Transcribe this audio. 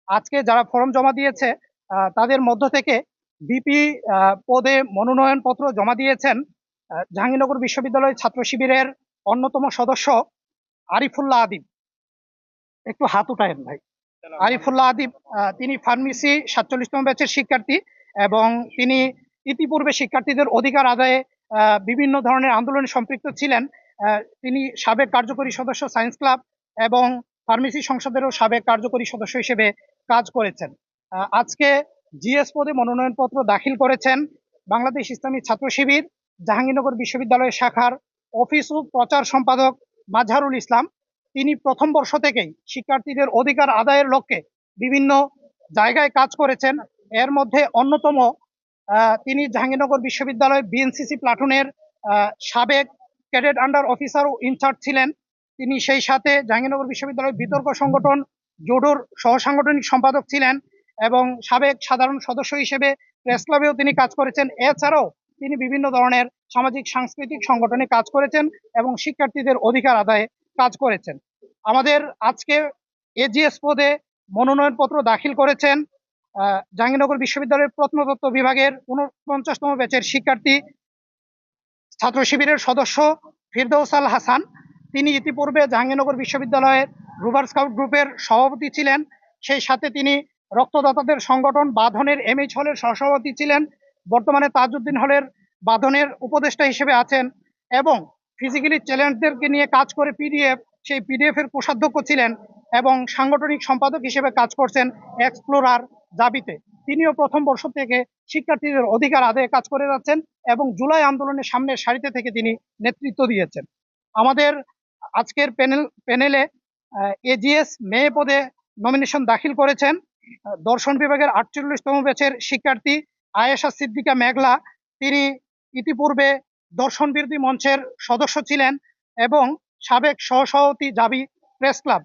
আজকে যারা ফর্ম জমা দিয়েছে তাদের মধ্য থেকে বিপি পদে মনোনয়ন পত্র জমা দিয়েছেন জাহাঙ্গীরনগর বিশ্ববিদ্যালয় ছাত্র শিবিরের অন্যতম সদস্য আরিফুল্লাহ আদিব। একটু হাত উঠায়েন ভাই। আরিফুল্লাহ আদিব তিনি ফার্মেসি 47তম ব্যাচের শিক্ষার্থী এবং তিনি ইতিপূর্বে শিক্ষার্থীদের অধিকার আদায়ে বিভিন্ন ধরনের আন্দোলনে সম্পৃক্ত ছিলেন। তিনি সাবেক কার্যকরী সদস্য সায়েন্স ক্লাব এবং ফার্মেসি সংসদেরও সাবেক কার্যকরী সদস্য হিসেবে কাজ করেছেন। আজকে জিএস পদে মনোনয়নপত্র দাখিল করেছেন বাংলাদেশ ইসলামী ছাত্র শিবির জাহাঙ্গীরনগর বিশ্ববিদ্যালয় শাখার অফিস ও প্রচার সম্পাদক মাজহারুল ইসলাম। তিনি প্রথম বর্ষ থেকেই শিক্ষার্থীদের অধিকার আদায়ের লক্ষ্যে বিভিন্ন জায়গায় কাজ করেছেন। এর মধ্যে অন্যতম তিনি জাহাঙ্গীরনগর বিশ্ববিদ্যালয় বিএনসিসি প্লাটুনের সাবেক ক্যাডেট আন্ডার অফিসার ও ইনচার্জ ছিলেন। তিনি সেই সাথে জাহাঙ্গীরনগর বিশ্ববিদ্যালয় বিতর্ক সংগঠন জোডোর সহ সাংগঠনিক সম্পাদক ছিলেন এবং সাবেক সাধারণ সদস্য হিসেবে প্রেস ক্লাবেও তিনি কাজ করেছেন। এছাড়াও তিনি বিভিন্ন ধরনের সামাজিক সাংস্কৃতিক সংগঠনে কাজ করেছেন এবং শিক্ষার্থীদের অধিকার আদায়ে কাজ করেছেন। আমাদের আজকে এজিএস পদে মনোনয়নপত্র দাখিল করেছেন জাহাঙ্গীরনগর বিশ্ববিদ্যালয়ের প্রত্নতত্ত্ব বিভাগের 49তম ব্যাচের শিক্ষার্থী ছাত্র শিবিরের সদস্য ফিরদৌস আল হাসান। তিনি ইতিপূর্বে জাহাঙ্গীরনগর বিশ্ববিদ্যালয়ের রুভার স্কাউট গ্রুপের সভাপতি ছিলেন। সেই সাথে তিনি রক্তদাতাদের সংগঠন বাঁধনের এমএইচ হলের সহসভাপতি ছিলেন। বর্তমানে তাজউদ্দিন হলের বাঁধনের উপদেষ্টা হিসেবে আছেন এবং ফিজিক্যালি চ্যালেঞ্জদেরকে নিয়ে কাজ করে পিডিএফ, সেই পিডিএফ এর কোষাধ্যক্ষ ছিলেন এবং সাংগঠনিক সম্পাদক হিসেবে কাজ করছেন এক্সপ্লোরার দাবিতে। তিনিও প্রথম বর্ষ থেকে শিক্ষার্থীদের অধিকার আদায়ে কাজ করে যাচ্ছেন এবং জুলাই আন্দোলনের সামনের সারিতে থেকে তিনি নেতৃত্ব দিয়েছেন। আমাদের আজকের প্যানেলে এজিএস মেয়ে পদে নমিনেশন দাখিল করেছেন দর্শন বিভাগের 48তম ব্যাচের শিক্ষার্থী আয়েশা সিদ্দিকা মেঘলা। তিনি ইতিপূর্বে দর্শন বিরোধী মঞ্চের সদস্য ছিলেন এবং সাবেক সহসভাপতি জাবি প্রেস ক্লাব।